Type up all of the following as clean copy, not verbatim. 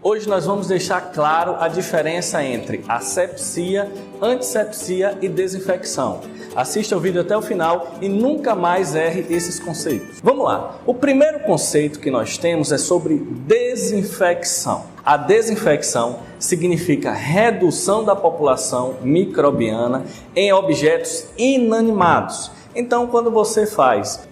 Hoje nós vamos deixar claro a diferença entre asepsia, antisepsia e desinfecção. Assista o vídeo até o final e nunca mais erre esses conceitos. Vamos lá! O primeiro conceito que nós temos é sobre desinfecção. A desinfecção significa redução da população microbiana em objetos inanimados. Então, quando você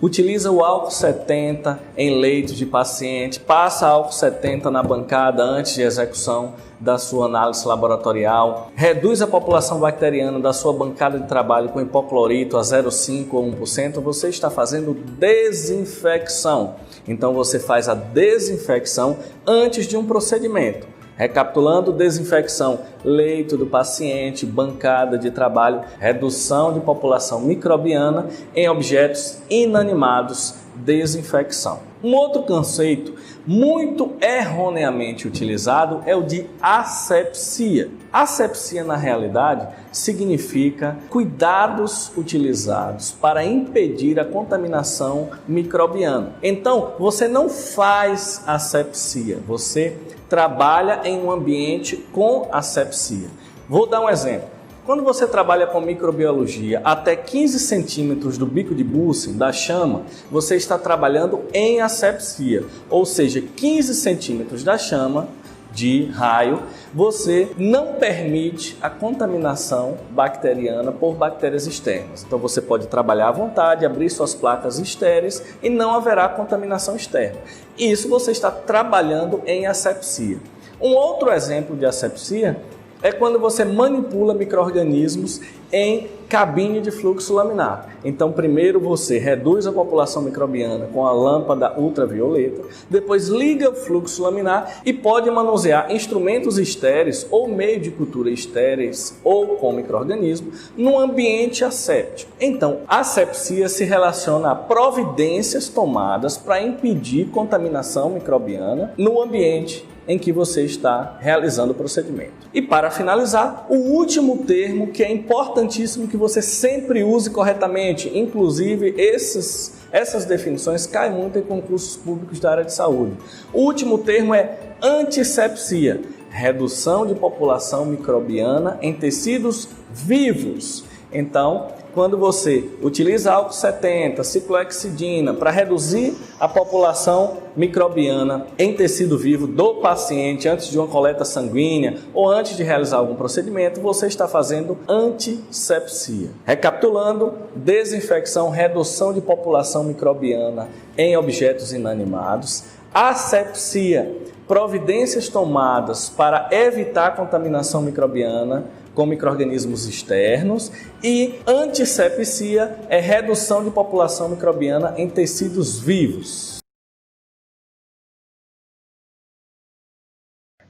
utiliza o álcool 70 em leito de paciente, passa álcool 70 na bancada antes de execução da sua análise laboratorial, reduz a população bacteriana da sua bancada de trabalho com hipoclorito a 0,5 ou 1%, você está fazendo desinfecção. Então, você faz a desinfecção antes de um procedimento. Recapitulando, desinfecção, leito do paciente, bancada de trabalho, redução de população microbiana em objetos inanimados, desinfecção. Um outro conceito muito erroneamente utilizado é o de asepsia. Asepsia, na realidade, significa cuidados utilizados para impedir a contaminação microbiana. Então, você não faz asepsia, você trabalha em um ambiente com asepsia. Vou dar um exemplo. Quando você trabalha com microbiologia até 15 centímetros do bico de Bunsen, da chama, você está trabalhando em asepsia, ou seja, 15 centímetros da chama de raio, você não permite a contaminação bacteriana por bactérias externas. Então você pode trabalhar à vontade, abrir suas placas estéreis e não haverá contaminação externa. Isso você está trabalhando em asepsia. Um outro exemplo de asepsia é quando você manipula micro-organismos em cabine de fluxo laminar. Então, primeiro você reduz a população microbiana com a lâmpada ultravioleta, depois liga o fluxo laminar e pode manusear instrumentos estéreis ou meio de cultura estéreis ou com micro-organismo num ambiente asséptico. Então, a asepsia se relaciona a providências tomadas para impedir contaminação microbiana no ambiente em que você está realizando o procedimento. E para finalizar, o último termo que é importantíssimo que você sempre use corretamente, inclusive essas definições caem muito em concursos públicos da área de saúde. O último termo é antisepsia, redução de população microbiana em tecidos vivos. Então, quando você utiliza álcool 70, ciclohexidina para reduzir a população microbiana em tecido vivo do paciente antes de uma coleta sanguínea ou antes de realizar algum procedimento, você está fazendo antisepsia. Recapitulando, desinfecção, redução de população microbiana em objetos inanimados, asepsia, providências tomadas para evitar a contaminação microbiana com micro-organismos externos, e antisepsia é redução de população microbiana em tecidos vivos.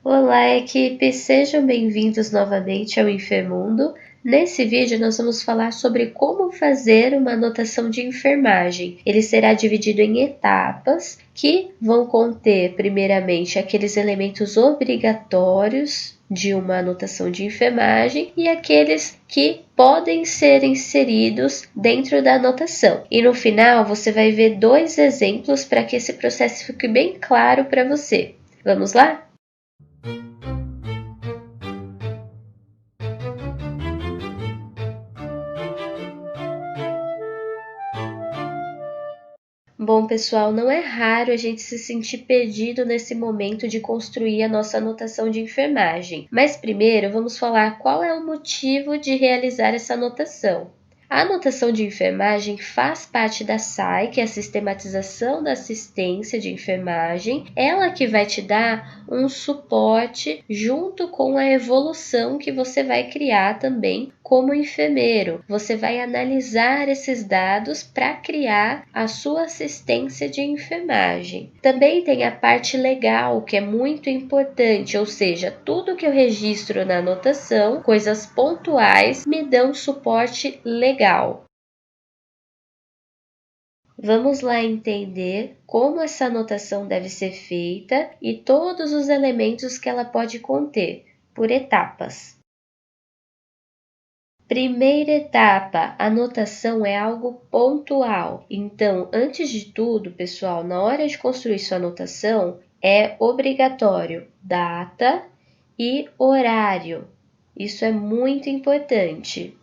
Olá, equipe! Sejam bem-vindos novamente ao Enfermundo. Nesse vídeo nós vamos falar sobre como fazer uma anotação de enfermagem. Ele será dividido em etapas que vão conter, primeiramente, aqueles elementos obrigatórios de uma anotação de enfermagem e aqueles que podem ser inseridos dentro da anotação. E no final você vai ver 2 exemplos para que esse processo fique bem claro para você. Vamos lá? Bom, pessoal, não é raro a gente se sentir perdido nesse momento de construir a nossa anotação de enfermagem. Mas primeiro vamos falar qual é o motivo de realizar essa anotação. A anotação de enfermagem faz parte da SAI, que é a Sistematização da Assistência de Enfermagem, ela que vai te dar um suporte junto com a evolução que você vai criar também como enfermeiro. Você vai analisar esses dados para criar a sua assistência de enfermagem. Também tem a parte legal, que é muito importante, ou seja, tudo que eu registro na anotação, coisas pontuais, me dão suporte legal. Vamos lá entender como essa anotação deve ser feita e todos os elementos que ela pode conter, por etapas. Primeira etapa, anotação é algo pontual. Então, antes de tudo, pessoal, na hora de construir sua anotação, é obrigatório data e horário. Isso é muito importante.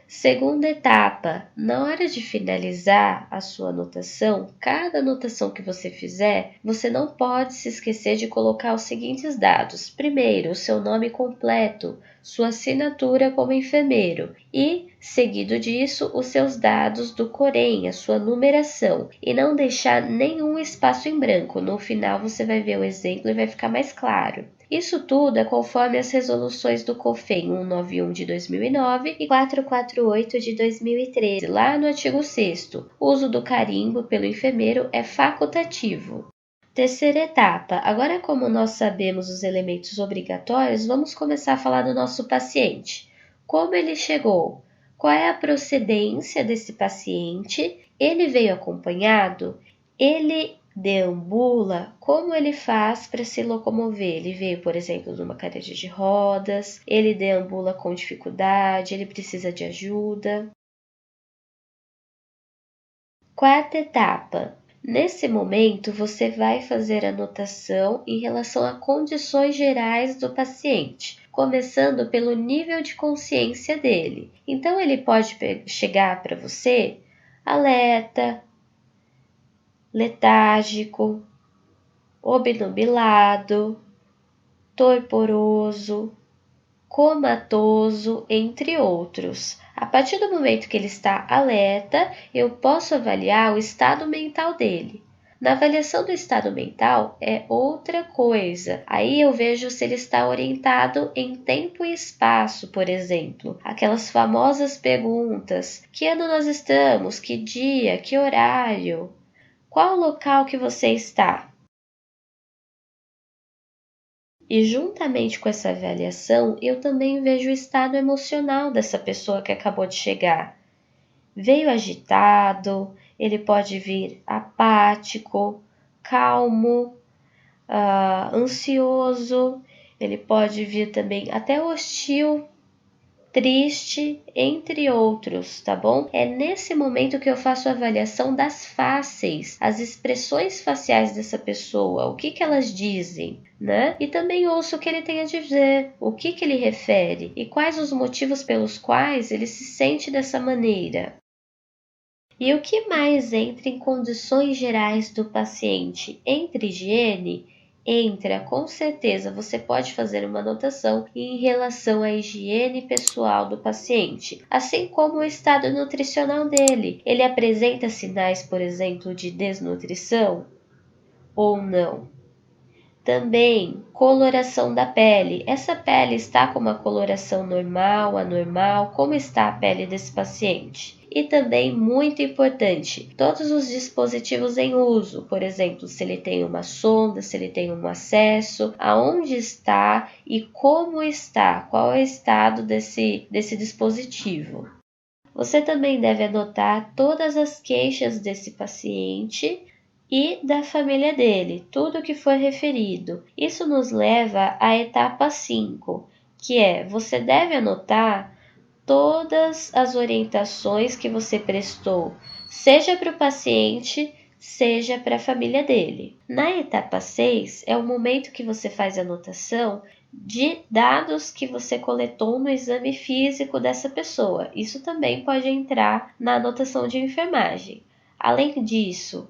Segunda etapa, na hora de finalizar a sua anotação, cada anotação que você fizer, você não pode se esquecer de colocar os seguintes dados. Primeiro, o seu nome completo, sua assinatura como enfermeiro e, seguido disso, os seus dados do Corém, a sua numeração, e não deixar nenhum espaço em branco. No final você vai ver o exemplo e vai ficar mais claro. Isso tudo é conforme as resoluções do COFEN 191 de 2009 e 448 de 2013. Lá no artigo 6º, o uso do carimbo pelo enfermeiro é facultativo. Terceira etapa. Agora, como nós sabemos os elementos obrigatórios, vamos começar a falar do nosso paciente. Como ele chegou? Qual é a procedência desse paciente? Ele veio acompanhado? Ele deambula? Como ele faz para se locomover? Ele veio, por exemplo, numa cadeira de rodas, ele deambula com dificuldade, ele precisa de ajuda. Quarta etapa. Nesse momento, você vai fazer anotação em relação a condições gerais do paciente, começando pelo nível de consciência dele. Então, ele pode chegar para você alerta, letárgico, obnubilado, torporoso, comatoso, entre outros. A partir do momento que ele está alerta, eu posso avaliar o estado mental dele. Na avaliação do estado mental é outra coisa. Aí eu vejo se ele está orientado em tempo e espaço, por exemplo. Aquelas famosas perguntas: que ano nós estamos? Que dia? Que horário? Qual o local que você está? E juntamente com essa avaliação, eu também vejo o estado emocional dessa pessoa que acabou de chegar. Veio agitado, ele pode vir apático, calmo, ansioso, ele pode vir também até hostil, triste, entre outros, tá bom? É nesse momento que eu faço a avaliação das faces, as expressões faciais dessa pessoa, o que elas dizem, né? E também ouço o que ele tem a dizer, o que ele refere e quais os motivos pelos quais ele se sente dessa maneira. E o que mais entra em condições gerais do paciente? Entre higiene, entra, com certeza, você pode fazer uma anotação em relação à higiene pessoal do paciente, assim como o estado nutricional dele. Ele apresenta sinais, por exemplo, de desnutrição ou não? Também, coloração da pele. Essa pele está com uma coloração normal, anormal? Como está a pele desse paciente? E também, muito importante, todos os dispositivos em uso, por exemplo, se ele tem uma sonda, se ele tem um acesso, aonde está e como está, qual é o estado desse dispositivo. Você também deve anotar todas as queixas desse paciente e da família dele, tudo o que for referido. Isso nos leva à etapa 5, que é, você deve anotar todas as orientações que você prestou, seja para o paciente, seja para a família dele. Na etapa 6, é o momento que você faz a anotação de dados que você coletou no exame físico dessa pessoa. Isso também pode entrar na anotação de enfermagem. Além disso,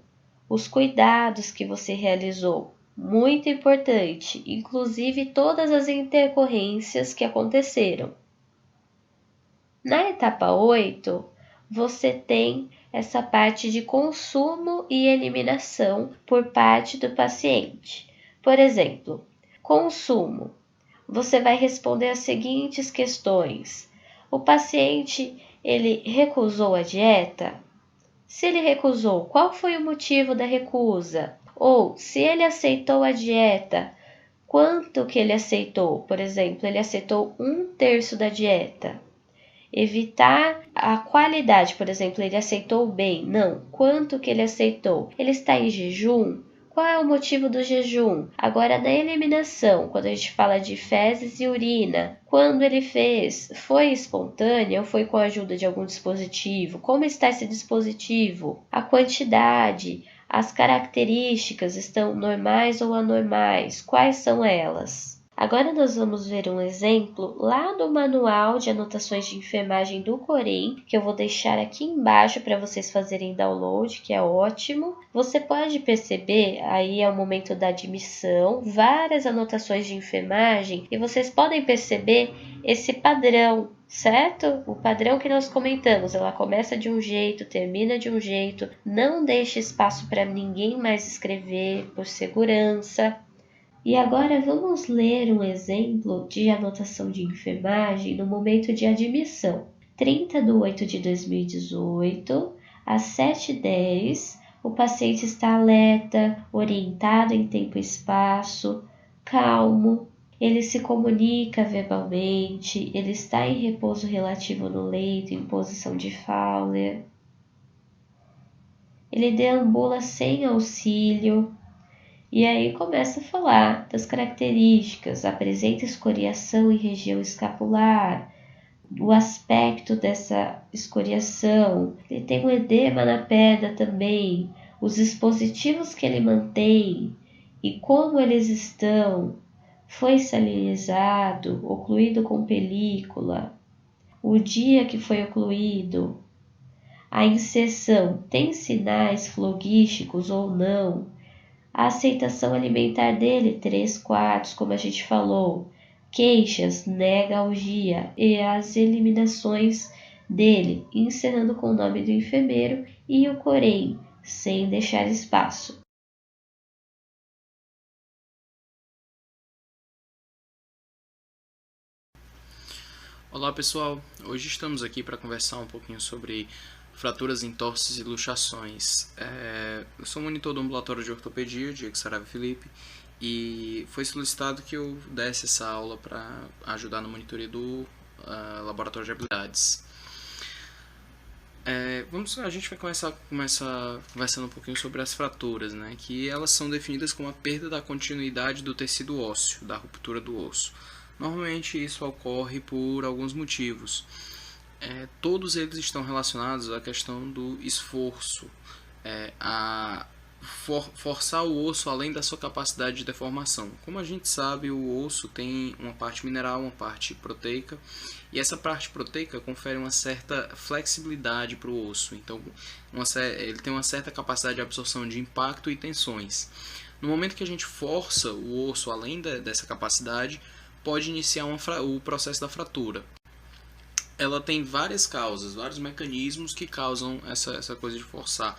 os cuidados que você realizou, muito importante, inclusive todas as intercorrências que aconteceram. Na etapa 8, você tem essa parte de consumo e eliminação por parte do paciente. Por exemplo, consumo. Você vai responder as seguintes questões. O paciente, ele recusou a dieta? Se ele recusou, qual foi o motivo da recusa? Ou, se ele aceitou a dieta, quanto que ele aceitou? Por exemplo, ele aceitou 1/3 da dieta. Evitar a qualidade, por exemplo, ele aceitou bem? Não. Quanto que ele aceitou? Ele está em jejum? Qual é o motivo do jejum? Agora, na eliminação, quando a gente fala de fezes e urina, quando ele fez, foi espontânea ou foi com a ajuda de algum dispositivo? Como está esse dispositivo? A quantidade, As características estão normais ou anormais? Quais são elas? Agora nós vamos ver um exemplo lá do Manual de Anotações de Enfermagem do Corém, que eu vou deixar aqui embaixo para vocês fazerem download, que é ótimo. Você pode perceber, aí é o momento da admissão, várias anotações de enfermagem, e vocês podem perceber esse padrão, certo? O padrão que nós comentamos, ela começa de um jeito, termina de um jeito, não deixa espaço para ninguém mais escrever por segurança. E agora vamos ler um exemplo de anotação de enfermagem no momento de admissão. 30/8/2018, às 7h10, o paciente está alerta, orientado em tempo e espaço, calmo, ele se comunica verbalmente, ele está em repouso relativo no leito, em posição de Fowler. Ele deambula sem auxílio. E aí começa a falar das características, apresenta escoriação em região escapular, o aspecto dessa escoriação, ele tem um edema na perna também, os dispositivos que ele mantém e como eles estão, foi salinizado, ocluído com película, o dia que foi ocluído, a inserção tem sinais flogísticos ou não, a aceitação alimentar dele, 3/4, como a gente falou. Queixas, negalgia e as eliminações dele, encerrando com o nome do enfermeiro e o Corém, sem deixar espaço. Olá pessoal, hoje estamos aqui para conversar um pouquinho sobre fraturas, entorses e luxações. Eu sou monitor do ambulatório de ortopedia, Diego Saraiva Felipe, e foi solicitado que eu desse essa aula para ajudar na monitoria do laboratório de habilidades. A gente vai começar conversando um pouquinho sobre as fraturas, né, que elas são definidas como a perda da continuidade do tecido ósseo, da ruptura do osso. Normalmente isso ocorre por alguns motivos. Todos eles estão relacionados à questão do esforço, a forçar o osso além da sua capacidade de deformação. Como a gente sabe, o osso tem uma parte mineral, uma parte proteica, e essa parte proteica confere uma certa flexibilidade para o osso. Então, ele tem uma certa capacidade de absorção de impacto e tensões. No momento que a gente força o osso além dessa capacidade, pode iniciar o processo da fratura. Ela tem várias causas, vários mecanismos que causam essa coisa de forçar.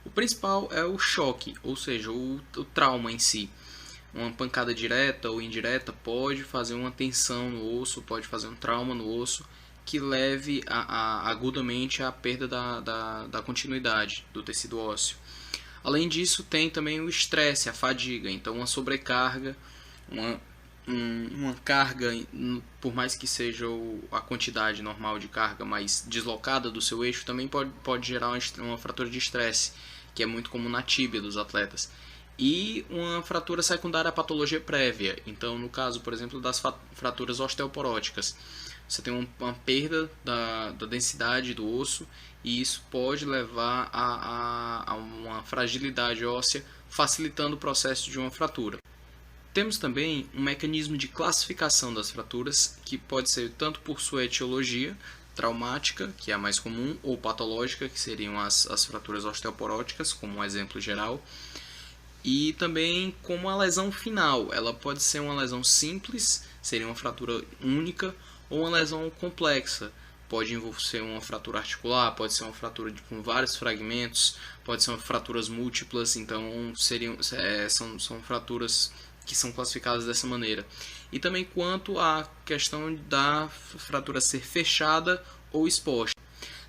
O principal é o choque, ou seja, o trauma em si. Uma pancada direta ou indireta pode fazer uma tensão no osso, pode fazer um trauma no osso que leve agudamente à perda da continuidade do tecido ósseo. Além disso, tem também o estresse, a fadiga, então uma sobrecarga, uma carga, por mais que seja a quantidade normal de carga mais deslocada do seu eixo, também pode gerar uma fratura de estresse, que é muito comum na tíbia dos atletas. E uma fratura secundária à patologia prévia. Então, no caso, por exemplo, das fraturas osteoporóticas, você tem uma perda da densidade do osso e isso pode levar a uma fragilidade óssea, facilitando o processo de uma fratura. Temos também um mecanismo de classificação das fraturas, que pode ser tanto por sua etiologia, traumática, que é a mais comum, ou patológica, que seriam as fraturas osteoporóticas, como um exemplo geral, e também como a lesão final. Ela pode ser uma lesão simples, seria uma fratura única, ou uma lesão complexa. Pode ser uma fratura articular, pode ser uma fratura com vários fragmentos, pode ser fraturas múltiplas, então são fraturas que são classificadas dessa maneira. E também quanto à questão da fratura ser fechada ou exposta.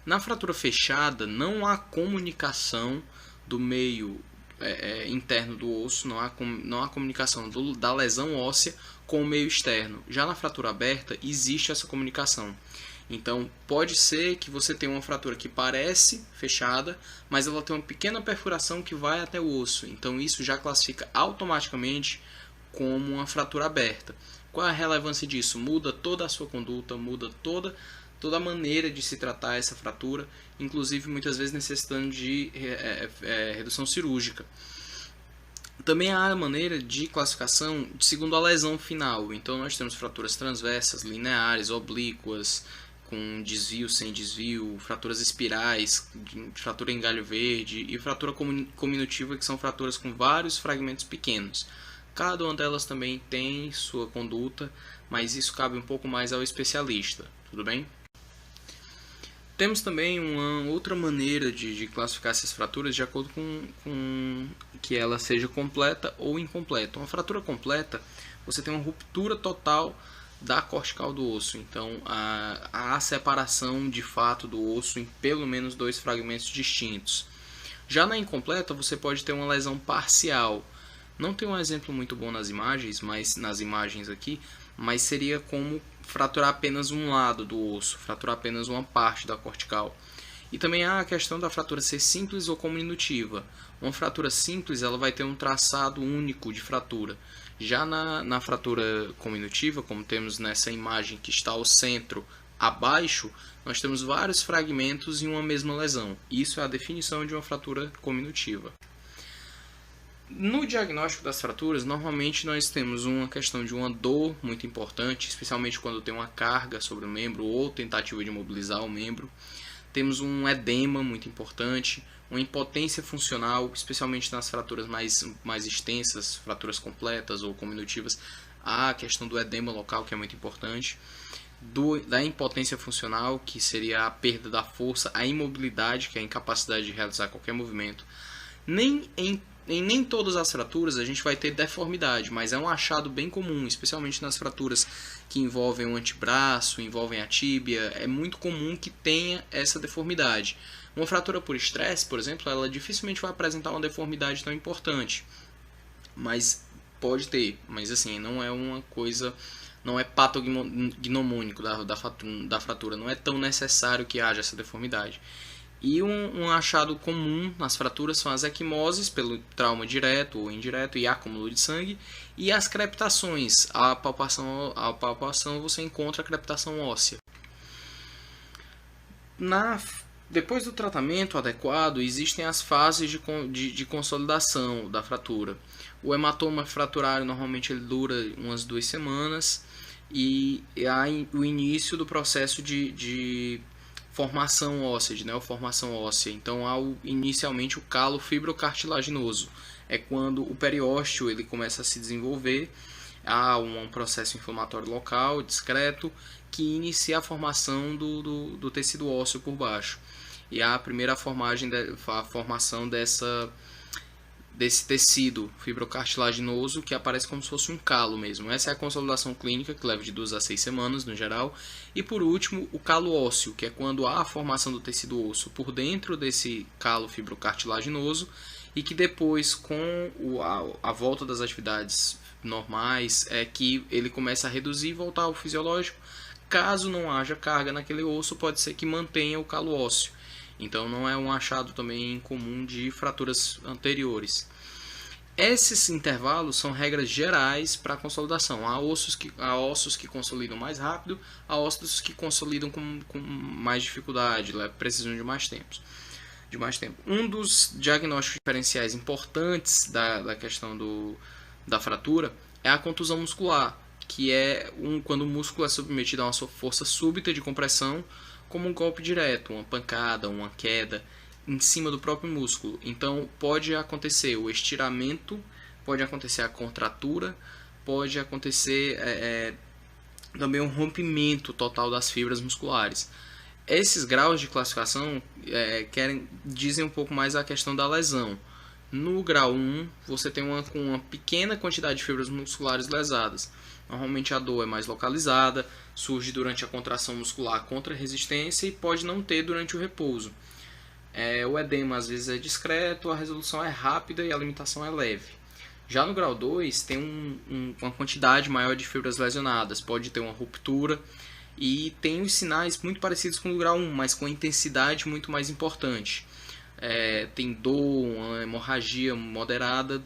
Na fratura fechada, não há comunicação do meio interno do osso, não há comunicação da lesão óssea com o meio externo. Já na fratura aberta, existe essa comunicação. Então, pode ser que você tenha uma fratura que parece fechada, mas ela tem uma pequena perfuração que vai até o osso. Então, isso já classifica automaticamente como uma fratura aberta. Qual é a relevância disso? Muda toda a sua conduta, muda toda toda a maneira de se tratar essa fratura, inclusive muitas vezes necessitando de redução cirúrgica. Também há a maneira de classificação segundo a lesão final. Então nós temos fraturas transversas, lineares, oblíquas, com desvio, sem desvio, fraturas espirais, fratura em galho verde e fratura cominutiva, que são fraturas com vários fragmentos pequenos. Cada uma delas também tem sua conduta, mas isso cabe um pouco mais ao especialista, tudo bem? Temos também uma outra maneira de classificar essas fraturas de acordo com que ela seja completa ou incompleta. Uma fratura completa, você tem uma ruptura total da cortical do osso. Então, há separação de fato do osso em pelo menos 2 fragmentos distintos. Já na incompleta, você pode ter uma lesão parcial. Não tem um exemplo muito bom nas imagens, aqui, mas seria como fraturar apenas um lado do osso, fraturar apenas uma parte da cortical. E também há a questão da fratura ser simples ou cominutiva. Uma fratura simples, ela vai ter um traçado único de fratura. Já na fratura cominutiva, como temos nessa imagem que está ao centro abaixo, nós temos vários fragmentos em uma mesma lesão. Isso é a definição de uma fratura cominutiva. No diagnóstico das fraturas, normalmente nós temos uma questão de uma dor muito importante, especialmente quando tem uma carga sobre o membro ou tentativa de mobilizar o membro. Temos um edema muito importante, uma impotência funcional, especialmente nas fraturas mais extensas, fraturas completas ou cominutivas. Há a questão do edema local, que é muito importante. Da impotência funcional, que seria a perda da força, a imobilidade, que é a incapacidade de realizar qualquer movimento. Em nem todas as fraturas a gente vai ter deformidade, mas é um achado bem comum, especialmente nas fraturas que envolvem o antebraço, envolvem a tíbia. É muito comum que tenha essa deformidade. Uma fratura por estresse, por exemplo, ela dificilmente vai apresentar uma deformidade tão importante, mas pode ter. Mas assim, não é uma coisa, não é patognomônico da fratura, não é tão necessário que haja essa deformidade. E um achado comum nas fraturas são as equimoses, pelo trauma direto ou indireto e acúmulo de sangue, e as crepitações. A palpação você encontra a crepitação óssea. Depois do tratamento adequado, existem as fases de consolidação da fratura. O hematoma fraturário normalmente ele dura umas 2 semanas, e há o início do processo de formação óssea, de neoformação óssea. Então há inicialmente o calo fibrocartilaginoso. É quando o periósteo ele começa a se desenvolver, há um processo inflamatório local, discreto, que inicia a formação do tecido ósseo por baixo. E há a primeira formação desse tecido fibrocartilaginoso, que aparece como se fosse um calo mesmo. Essa é a consolidação clínica, que leva de 2 a 6 semanas no geral. E por último, o calo ósseo, que é quando há a formação do tecido osso por dentro desse calo fibrocartilaginoso, e que depois, com a volta das atividades normais, é que ele começa a reduzir e voltar ao fisiológico. Caso não haja carga naquele osso, pode ser que mantenha o calo ósseo. Então não é um achado também comum de fraturas anteriores. Esses intervalos são regras gerais para a consolidação. Há ossos que consolidam mais rápido, há ossos que consolidam com mais dificuldade, precisam de mais tempo. Um dos diagnósticos diferenciais importantes da questão da fratura é a contusão muscular, que é quando o músculo é submetido a uma força súbita de compressão, como um golpe direto, uma pancada, uma queda em cima do próprio músculo. Então pode acontecer o estiramento, pode acontecer a contratura, pode acontecer também um rompimento total das fibras musculares. Esses graus de classificação dizem um pouco mais a questão da lesão. No grau 1, você tem uma pequena quantidade de fibras musculares lesadas. Normalmente a dor é mais localizada, surge durante a contração muscular contra a resistência e pode não ter durante o repouso. O edema às vezes é discreto, a resolução é rápida e a limitação é leve. Já no grau 2 tem uma quantidade maior de fibras lesionadas, pode ter uma ruptura e tem os sinais muito parecidos com o grau 1, mas com intensidade muito mais importante. tem dor, uma hemorragia moderada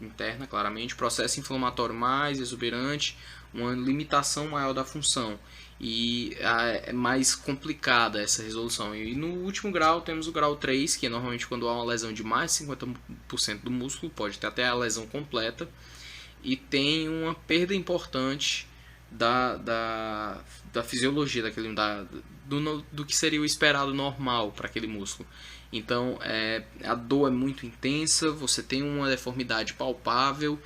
interna, claramente, processo inflamatório mais exuberante, uma limitação maior da função. E é mais complicada essa resolução. E no último grau temos o grau 3, que é normalmente quando há uma lesão de mais de 50% do músculo, pode ter até a lesão completa, e tem uma perda importante da fisiologia, do que seria o esperado normal para aquele músculo. Então a dor é muito intensa, você tem uma deformidade palpável,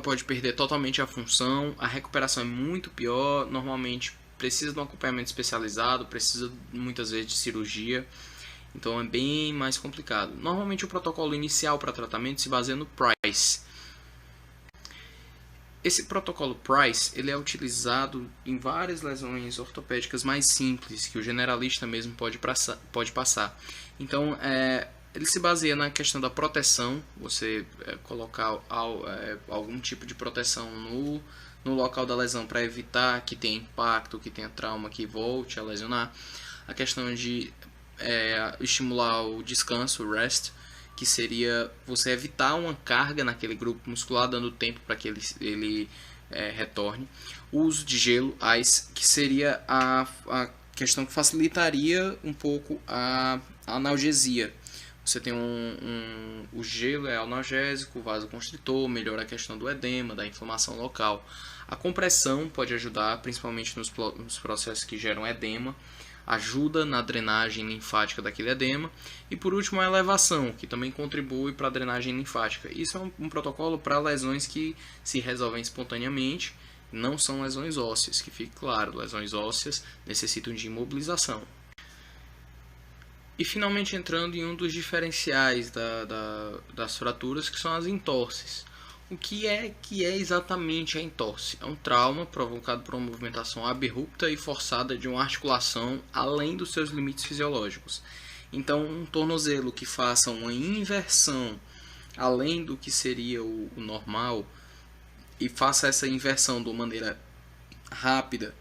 pode perder totalmente a função, a recuperação é muito pior, normalmente precisa de um acompanhamento especializado, precisa muitas vezes de cirurgia, então é bem mais complicado. Normalmente o protocolo inicial para tratamento se baseia no Price. Esse protocolo Price ele é utilizado em várias lesões ortopédicas mais simples, que o generalista mesmo pode passar. Então, ele se baseia na questão da proteção, você colocar algum tipo de proteção no local da lesão para evitar que tenha impacto, que tenha trauma, que volte a lesionar. A questão de estimular o descanso, o rest, que seria você evitar uma carga naquele grupo muscular, dando tempo para que ele retorne. O uso de gelo, ice, que seria a questão que facilitaria um pouco a analgesia. Você tem o gelo é analgésico, vasoconstritor, melhora a questão do edema, da inflamação local. A compressão pode ajudar, principalmente nos processos que geram edema, ajuda na drenagem linfática daquele edema. E por último a elevação, que também contribui para a drenagem linfática. Isso é um protocolo para lesões que se resolvem espontaneamente, não são lesões ósseas, que fique claro, lesões ósseas necessitam de imobilização. E finalmente entrando em um dos diferenciais das fraturas, que são as entorses. O que é exatamente a entorse? É um trauma provocado por uma movimentação abrupta e forçada de uma articulação além dos seus limites fisiológicos. Então, um tornozelo que faça uma inversão além do que seria o normal e faça essa inversão de uma maneira rápida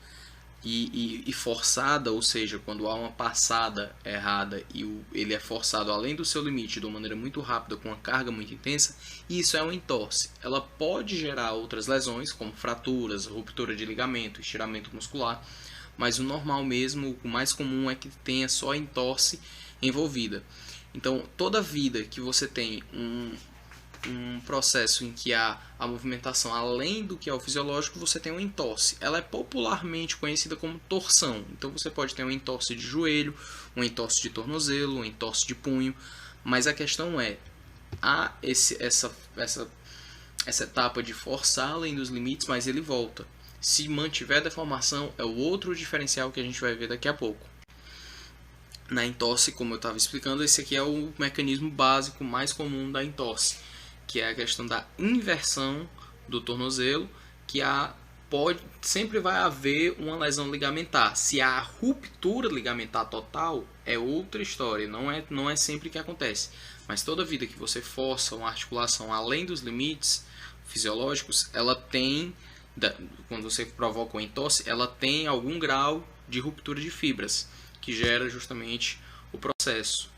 e forçada, ou seja, quando há uma passada errada e ele é forçado além do seu limite de uma maneira muito rápida, com uma carga muito intensa, isso é uma entorse. Ela pode gerar outras lesões, como fraturas, ruptura de ligamento, estiramento muscular, mas o normal mesmo, o mais comum é que tenha só a entorse envolvida. Então, toda vida que você tem um processo em que há a movimentação além do que é o fisiológico, você tem uma entorse. Ela é popularmente conhecida como torção. Então você pode ter uma entorse de joelho, uma entorse de tornozelo, uma entorse de punho, mas a questão há essa etapa de forçar além dos limites, mas ele volta. Se mantiver deformação, é o outro diferencial que a gente vai ver daqui a pouco. Na entorse, como eu estava explicando, esse aqui é o mecanismo básico mais comum da entorse, que é a questão da inversão do tornozelo, que sempre vai haver uma lesão ligamentar. Se há ruptura ligamentar total, é outra história, não é sempre que acontece. Mas toda vida que você força uma articulação além dos limites fisiológicos, ela tem, quando você provoca uma entorse, ela tem algum grau de ruptura de fibras, que gera justamente o processo.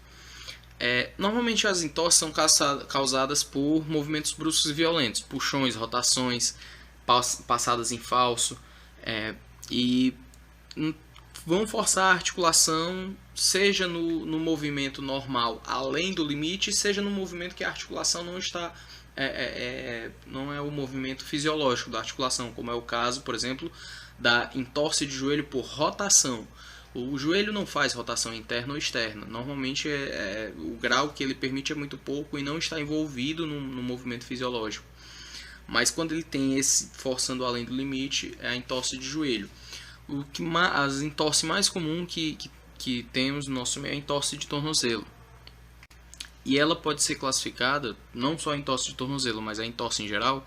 Normalmente as entorses são causadas por movimentos bruscos e violentos, puxões, rotações, passadas em falso, e vão forçar a articulação, seja no movimento normal além do limite, seja no movimento que a articulação não está, não é o movimento fisiológico da articulação, como é o caso, por exemplo, da entorse de joelho por rotação. O joelho não faz rotação interna ou externa. Normalmente o grau que ele permite é muito pouco e não está envolvido no movimento fisiológico. Mas quando ele tem esse forçando além do limite, é a entorse de joelho. As entorse mais comum que temos no nosso meio é a entorse de tornozelo. E ela pode ser classificada, não só a entorse de tornozelo, mas a entorse em geral,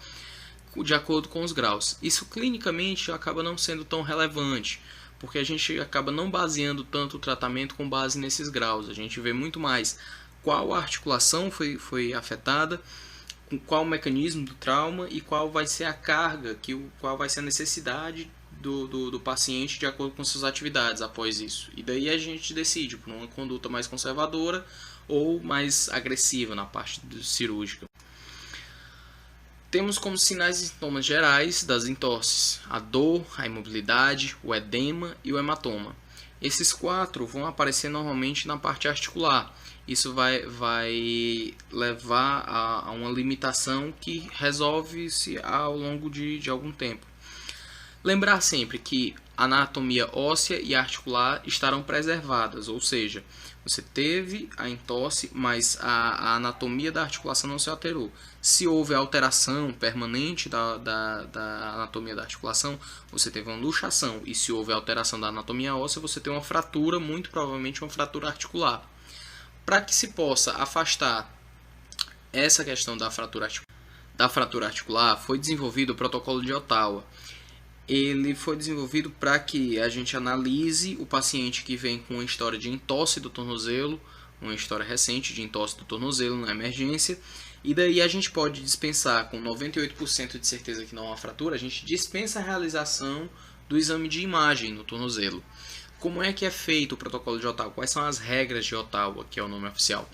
de acordo com os graus. Isso clinicamente acaba não sendo tão relevante, porque a gente acaba não baseando tanto o tratamento com base nesses graus. A gente vê muito mais qual articulação foi afetada, qual o mecanismo do trauma e qual vai ser a carga, qual vai ser a necessidade do paciente de acordo com suas atividades após isso. E daí a gente decide por uma conduta mais conservadora ou mais agressiva na parte cirúrgica. Temos como sinais e sintomas gerais das entorses a dor, a imobilidade, o edema e o hematoma. Esses 4 vão aparecer normalmente na parte articular. Isso vai levar a uma limitação que resolve-se ao longo de algum tempo. Lembrar sempre que a anatomia óssea e articular estarão preservadas, ou seja, você teve a entorse, mas a anatomia da articulação não se alterou. Se houve alteração permanente da anatomia da articulação, você teve uma luxação. E se houve alteração da anatomia óssea, você tem uma fratura, muito provavelmente uma fratura articular. Para que se possa afastar essa questão da fratura articular, foi desenvolvido o protocolo de Ottawa. Ele foi desenvolvido para que a gente analise o paciente que vem com uma história de entorse do tornozelo, uma história recente de entorse do tornozelo na emergência, e daí a gente pode dispensar com 98% de certeza que não há fratura, a gente dispensa a realização do exame de imagem no tornozelo. Como é que é feito o protocolo de Ottawa? Quais são as regras de Ottawa, que é o nome oficial?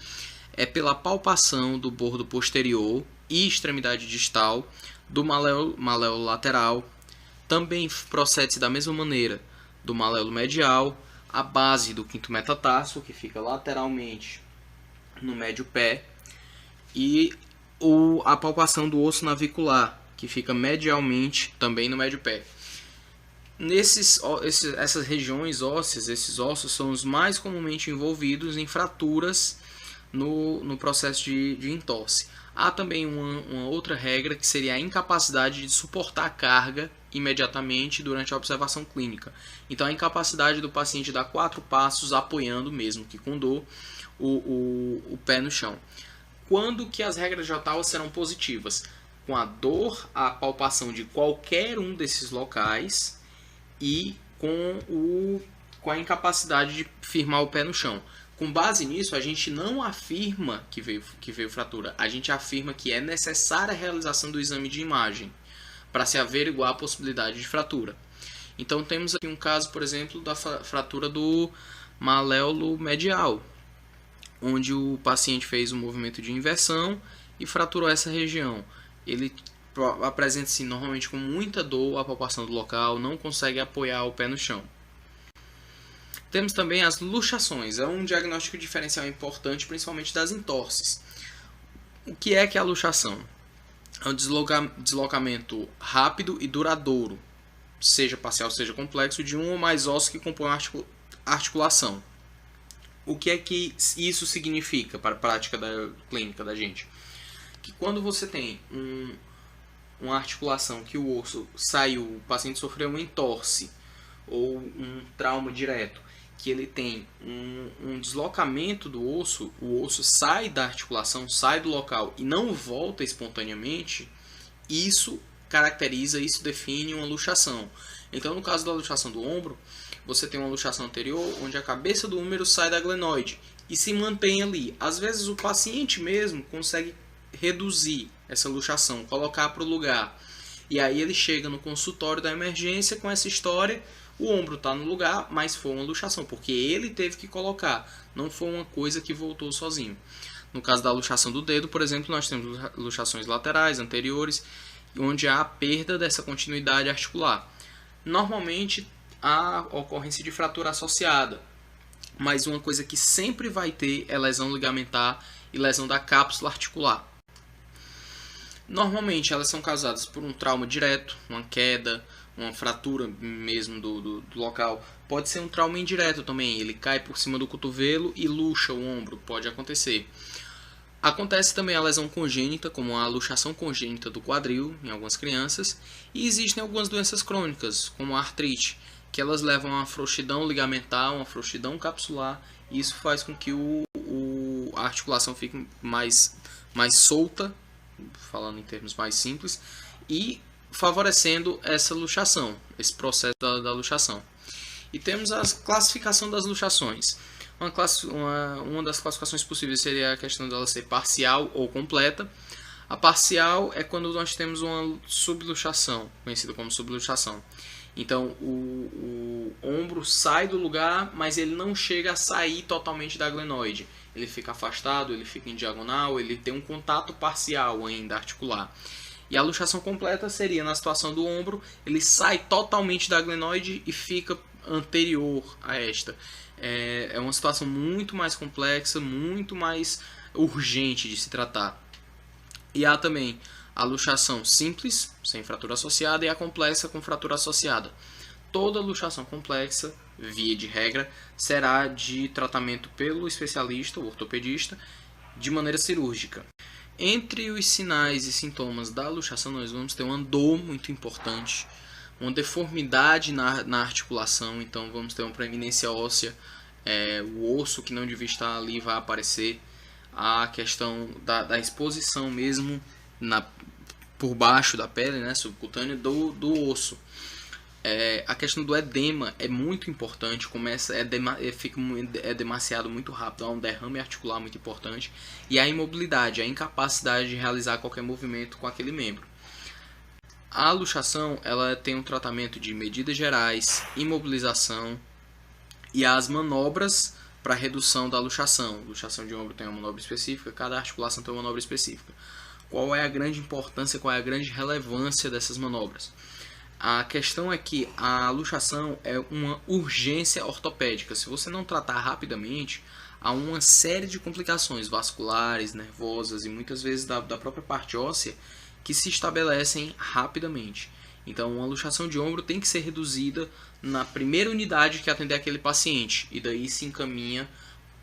É pela palpação do bordo posterior e extremidade distal, do maléolo lateral. Também procede-se da mesma maneira do maléolo medial, a base do quinto metatarso, que fica lateralmente no médio pé, e a palpação do osso navicular, que fica medialmente também no médio pé. Essas regiões ósseas, esses ossos são os mais comumente envolvidos em fraturas no processo de entorse. Há também uma outra regra que seria a incapacidade de suportar a carga imediatamente durante a observação clínica. Então a incapacidade do paciente dar 4 passos apoiando, mesmo que com dor, o pé no chão. Quando que as regras de Ottawa serão positivas? Com a dor, a palpação de qualquer um desses locais e com a incapacidade de firmar o pé no chão. Com base nisso, a gente não afirma que veio fratura, a gente afirma que é necessária a realização do exame de imagem para se averiguar a possibilidade de fratura. Então temos aqui um caso, por exemplo, da fratura do maléolo medial, onde o paciente fez um movimento de inversão e fraturou essa região. Ele apresenta-se normalmente com muita dor, a palpação do local, não consegue apoiar o pé no chão. Temos também as luxações, é um diagnóstico diferencial importante, principalmente das entorses. O que é a luxação? É um deslocamento rápido e duradouro, seja parcial, seja complexo, de um ou mais ossos que compõem a articulação. O que é que isso significa para a prática clínica da gente? Que quando você tem uma articulação que o osso saiu, o paciente sofreu uma entorse ou um trauma direto, que ele tem um deslocamento do osso, o osso sai da articulação, sai do local e não volta espontaneamente, isso caracteriza, isso define uma luxação. Então, no caso da luxação do ombro, você tem uma luxação anterior, onde a cabeça do húmero sai da glenoide e se mantém ali. Às vezes o paciente mesmo consegue reduzir essa luxação, colocar para o lugar. E aí ele chega no consultório da emergência com essa história. O ombro está no lugar, mas foi uma luxação, porque ele teve que colocar, não foi uma coisa que voltou sozinho. No caso da luxação do dedo, por exemplo, nós temos luxações laterais, anteriores, onde há a perda dessa continuidade articular. Normalmente há ocorrência de fratura associada, mas uma coisa que sempre vai ter é lesão ligamentar e lesão da cápsula articular. Normalmente elas são causadas por um trauma direto, uma queda, uma fratura mesmo do local. Pode ser um trauma indireto também, ele cai por cima do cotovelo e luxa o ombro, pode acontecer. Acontece também a lesão congênita, como a luxação congênita do quadril em algumas crianças, e existem algumas doenças crônicas, como a artrite, que elas levam a uma frouxidão ligamentar, uma frouxidão capsular, e isso faz com que a articulação fique mais solta, falando em termos mais simples, e favorecendo essa luxação, esse processo da luxação. E temos a classificação das luxações. Uma das classificações possíveis seria a questão dela ser parcial ou completa. A parcial é quando nós temos uma subluxação, conhecida como subluxação, Então o ombro sai do lugar, mas ele não chega a sair totalmente da glenoide. Ele fica afastado, ele fica em diagonal, ele tem um contato parcial ainda articular. E a luxação completa seria, na situação do ombro, ele sai totalmente da glenoide e fica anterior a esta. É uma situação muito mais complexa, muito mais urgente de se tratar. E há também a luxação simples, sem fratura associada, e a complexa com fratura associada. Toda luxação complexa, via de regra, será de tratamento pelo especialista, o ortopedista, de maneira cirúrgica. Entre os sinais e sintomas da luxação, nós vamos ter uma dor muito importante, uma deformidade na articulação, então vamos ter uma proeminência óssea, o osso que não devia estar ali vai aparecer, a questão da exposição mesmo por baixo da pele, né, subcutânea, do osso. A questão do edema é muito importante, é demasiado muito rápido, há um derrame articular muito importante, e a imobilidade, a incapacidade de realizar qualquer movimento com aquele membro. A luxação ela tem um tratamento de medidas gerais, imobilização e as manobras para redução da luxação. Luxação de ombro tem uma manobra específica, cada articulação tem uma manobra específica. Qual é a grande importância, qual é a grande relevância dessas manobras? A questão é que a luxação é uma urgência ortopédica. Se você não tratar rapidamente, há uma série de complicações vasculares, nervosas e muitas vezes da própria parte óssea que se estabelecem rapidamente. Então, uma luxação de ombro tem que ser reduzida na primeira unidade que atender aquele paciente, e daí se encaminha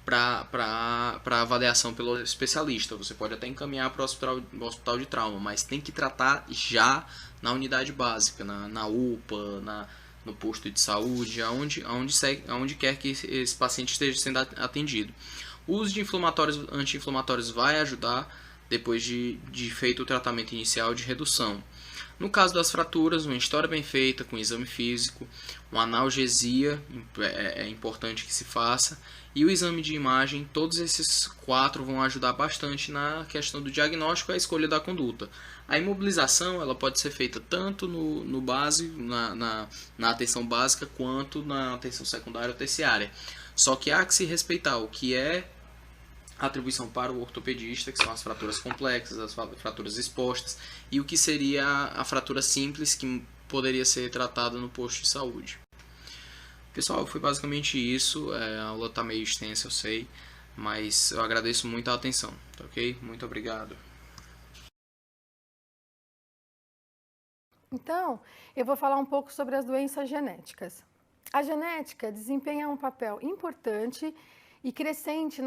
para avaliação pelo especialista. Você pode até encaminhar para o hospital de trauma, mas tem que tratar já na unidade básica, na UPA, no posto de saúde, aonde quer que esse paciente esteja sendo atendido. O uso de anti-inflamatórios vai ajudar depois de feito o tratamento inicial de redução. No caso das fraturas, uma história bem feita, com exame físico, uma analgesia é importante que se faça, e o exame de imagem, todos esses 4 vão ajudar bastante na questão do diagnóstico e a escolha da conduta. A imobilização ela pode ser feita tanto no base, na atenção básica, quanto na atenção secundária ou terciária. Só que há que se respeitar o que é atribuição para o ortopedista, que são as fraturas complexas, as fraturas expostas, e o que seria a fratura simples, que poderia ser tratada no posto de saúde. Pessoal, foi basicamente isso. A aula está meio extensa, eu sei, mas eu agradeço muito a atenção, tá ok? Muito obrigado. Então, eu vou falar um pouco sobre as doenças genéticas. A genética desempenha um papel importante e crescente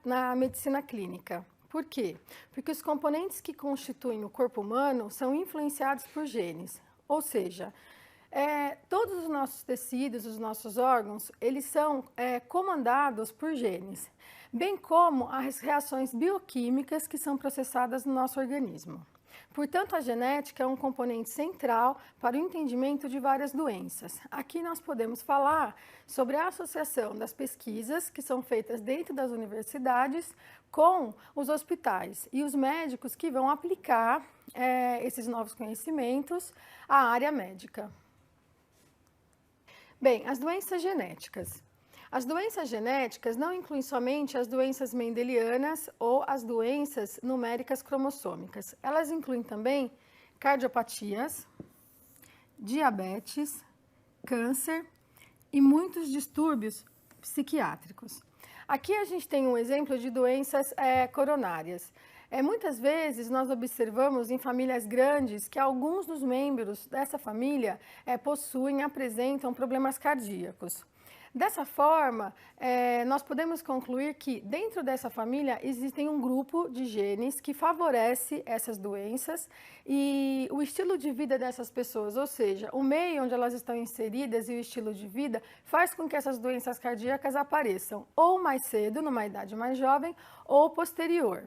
na medicina clínica. Por quê? Porque os componentes que constituem o corpo humano são influenciados por genes, ou seja, todos os nossos tecidos, os nossos órgãos, eles são comandados por genes, bem como as reações bioquímicas que são processadas no nosso organismo. Portanto, a genética é um componente central para o entendimento de várias doenças. Aqui nós podemos falar sobre a associação das pesquisas que são feitas dentro das universidades com os hospitais e os médicos que vão aplicar esses novos conhecimentos à área médica. Bem, as doenças genéticas. As doenças genéticas não incluem somente as doenças mendelianas ou as doenças numéricas cromossômicas. Elas incluem também cardiopatias, diabetes, câncer e muitos distúrbios psiquiátricos. Aqui a gente tem um exemplo de doenças coronárias. Muitas vezes nós observamos em famílias grandes que alguns dos membros dessa família apresentam problemas cardíacos. Dessa forma, nós podemos concluir que dentro dessa família existem um grupo de genes que favorece essas doenças e o estilo de vida dessas pessoas, ou seja, o meio onde elas estão inseridas e o estilo de vida faz com que essas doenças cardíacas apareçam ou mais cedo, numa idade mais jovem, ou posterior.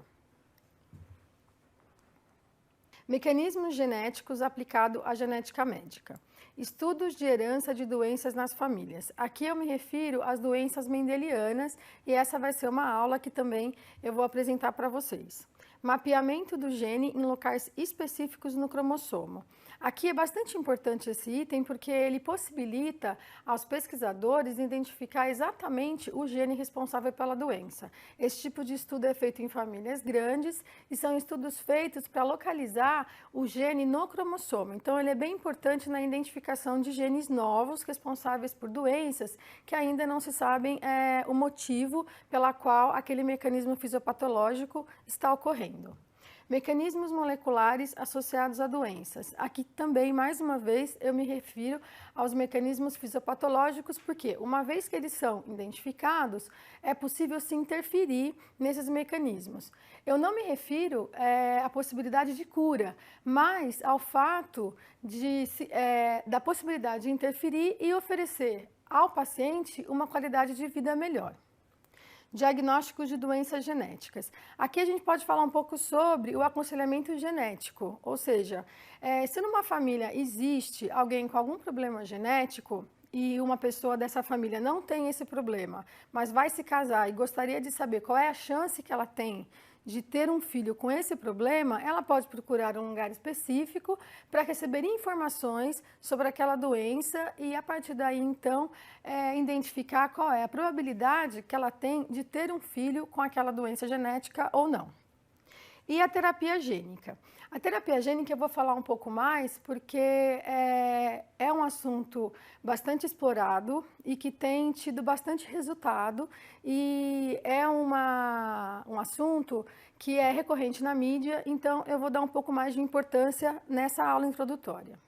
Mecanismos genéticos aplicados à genética médica. Estudos de herança de doenças nas famílias. Aqui eu me refiro às doenças mendelianas e essa vai ser uma aula que também eu vou apresentar para vocês. mapeamento do gene em locais específicos no cromossomo. Aqui é bastante importante esse item porque ele possibilita aos pesquisadores identificar exatamente o gene responsável pela doença. Esse tipo de estudo é feito em famílias grandes e são estudos feitos para localizar o gene no cromossomo. Então, ele é bem importante na identificação de genes novos responsáveis por doenças que ainda não se sabem o motivo pela qual aquele mecanismo fisiopatológico está ocorrendo. Mecanismos moleculares associados a doenças. Aqui também, mais uma vez, eu me refiro aos mecanismos fisiopatológicos, porque uma vez que eles são identificados, é possível se interferir nesses mecanismos. Eu não me refiro à possibilidade de cura, mas ao fato da possibilidade de interferir e oferecer ao paciente uma qualidade de vida melhor. Diagnósticos de doenças genéticas. Aqui a gente pode falar um pouco sobre o aconselhamento genético, ou seja, se numa família existe alguém com algum problema genético e uma pessoa dessa família não tem esse problema, mas vai se casar e gostaria de saber qual é a chance que ela tem de ter um filho com esse problema, ela pode procurar um lugar específico para receber informações sobre aquela doença e, a partir daí, então, identificar qual é a probabilidade que ela tem de ter um filho com aquela doença genética ou não. E a terapia gênica. A terapia gênica eu vou falar um pouco mais porque é um assunto bastante explorado e que tem tido bastante resultado e é um assunto que é recorrente na mídia, então eu vou dar um pouco mais de importância nessa aula introdutória.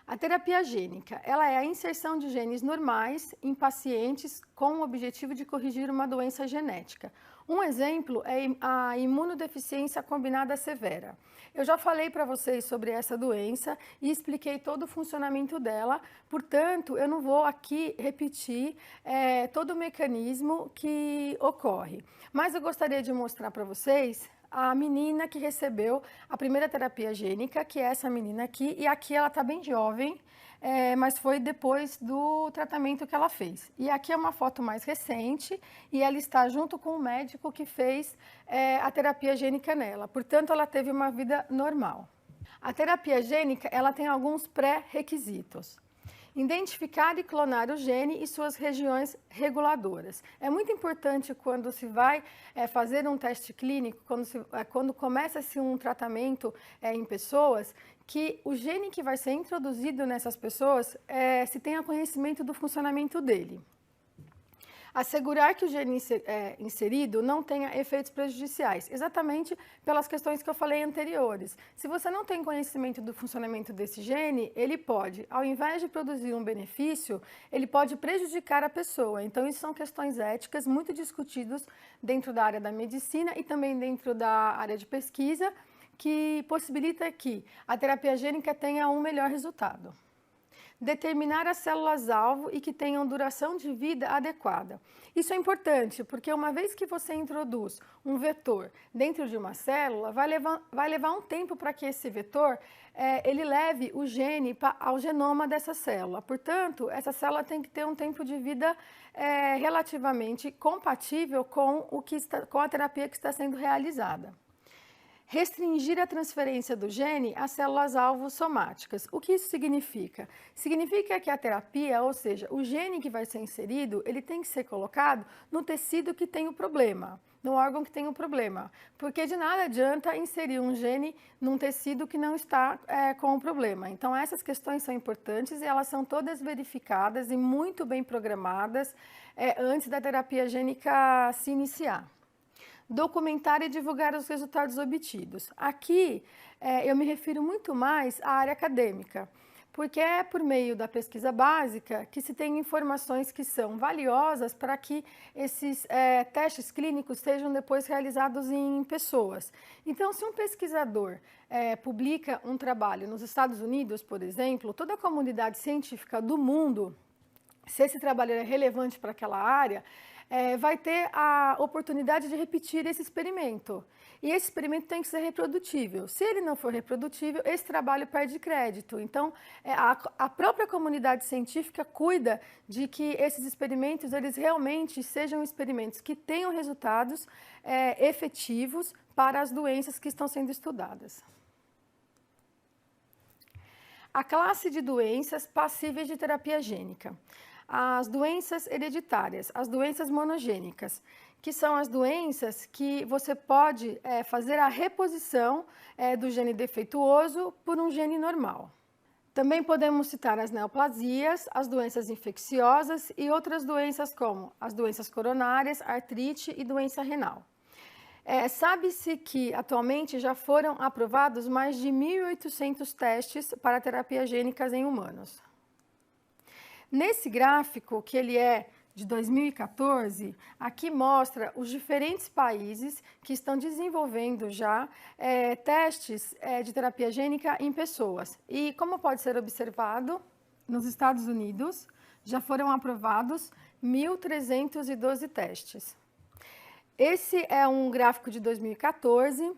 A terapia gênica, ela é a inserção de genes normais em pacientes com o objetivo de corrigir uma doença genética. Um exemplo é a imunodeficiência combinada severa. Eu já falei para vocês sobre essa doença e expliquei todo o funcionamento dela, portanto, eu não vou aqui repetir todo o mecanismo que ocorre. Mas eu gostaria de mostrar para vocês a menina que recebeu a primeira terapia gênica, que é essa menina aqui, e aqui ela está bem jovem, mas foi depois do tratamento que ela fez. E aqui é uma foto mais recente e ela está junto com o médico que fez a terapia gênica nela. Portanto, ela teve uma vida normal. A terapia gênica, ela tem alguns pré-requisitos. Identificar e clonar o gene e suas regiões reguladoras. É muito importante quando se vai fazer um teste clínico, quando começa-se um tratamento em pessoas, que o gene que vai ser introduzido nessas pessoas se tenha conhecimento do funcionamento dele. Assegurar que o gene inserido não tenha efeitos prejudiciais, exatamente pelas questões que eu falei anteriores. Se você não tem conhecimento do funcionamento desse gene, ele pode, ao invés de produzir um benefício, ele pode prejudicar a pessoa. Então, isso são questões éticas muito discutidas dentro da área da medicina e também dentro da área de pesquisa, que possibilita que a terapia gênica tenha um melhor resultado. Determinar as células-alvo e que tenham duração de vida adequada. Isso é importante, porque uma vez que você introduz um vetor dentro de uma célula, vai levar um tempo para que esse vetor ele leve o gene ao genoma dessa célula. Portanto, essa célula tem que ter um tempo de vida relativamente compatível com a terapia que está sendo realizada. Restringir a transferência do gene às células-alvo somáticas. O que isso significa? Significa que a terapia, ou seja, o gene que vai ser inserido, ele tem que ser colocado no tecido que tem o problema, no órgão que tem o problema. Porque de nada adianta inserir um gene num tecido que não está com o problema. Então, essas questões são importantes e elas são todas verificadas e muito bem programadas antes da terapia gênica se iniciar. Documentar e divulgar os resultados obtidos. Aqui, eu me refiro muito mais à área acadêmica, porque é por meio da pesquisa básica que se tem informações que são valiosas para que esses testes clínicos sejam depois realizados em pessoas. Então, se um pesquisador publica um trabalho nos Estados Unidos, por exemplo, toda a comunidade científica do mundo, se esse trabalho é relevante para aquela área, vai ter a oportunidade de repetir esse experimento. E esse experimento tem que ser reprodutível. Se ele não for reprodutível, esse trabalho perde crédito. Então, a própria comunidade científica cuida de que esses experimentos eles realmente sejam experimentos que tenham resultados efetivos para as doenças que estão sendo estudadas. A classe de doenças passíveis de terapia gênica. As doenças hereditárias, as doenças monogênicas, que são as doenças que você pode fazer a reposição do gene defeituoso por um gene normal. Também podemos citar as neoplasias, as doenças infecciosas e outras doenças como as doenças coronárias, artrite e doença renal. Sabe-se que atualmente já foram aprovados mais de 1.800 testes para terapias gênicas em humanos. Nesse gráfico, que ele é de 2014, aqui mostra os diferentes países que estão desenvolvendo já testes de terapia gênica em pessoas. E como pode ser observado, nos Estados Unidos já foram aprovados 1.312 testes. Esse é um gráfico de 2014,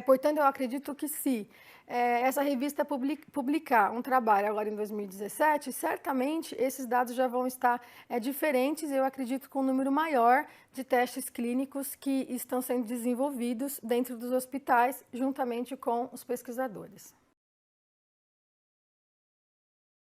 portanto eu acredito que se essa revista publicar um trabalho agora em 2017, certamente esses dados já vão estar diferentes, eu acredito com um número maior de testes clínicos que estão sendo desenvolvidos dentro dos hospitais, juntamente com os pesquisadores.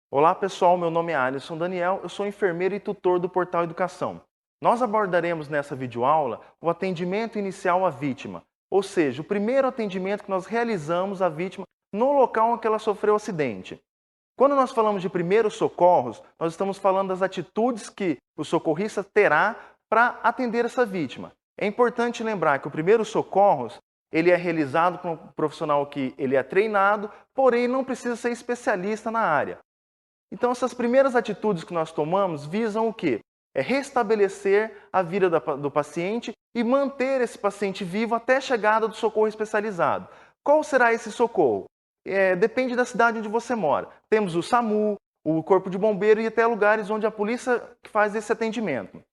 Olá pessoal, meu nome é Alisson Daniel, eu sou enfermeiro e tutor do Portal Educação. Nós abordaremos nessa videoaula o atendimento inicial à vítima, ou seja, o primeiro atendimento que nós realizamos à vítima no local em que ela sofreu o acidente. Quando nós falamos de primeiros socorros, nós estamos falando das atitudes que o socorrista terá para atender essa vítima. É importante lembrar que o primeiros socorros ele é realizado por um profissional que ele é treinado, porém não precisa ser especialista na área. Então essas primeiras atitudes que nós tomamos visam o quê? É restabelecer a vida do paciente e manter esse paciente vivo até a chegada do socorro especializado. Qual será esse socorro? Depende da cidade onde você mora. Temos o SAMU, o Corpo de Bombeiro e até lugares onde a polícia faz esse atendimento.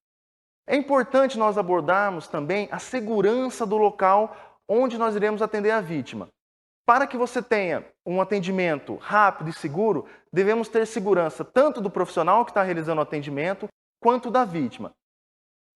É importante nós abordarmos também a segurança do local onde nós iremos atender a vítima. Para que você tenha um atendimento rápido e seguro, devemos ter segurança tanto do profissional que está realizando o atendimento, quanto da vítima.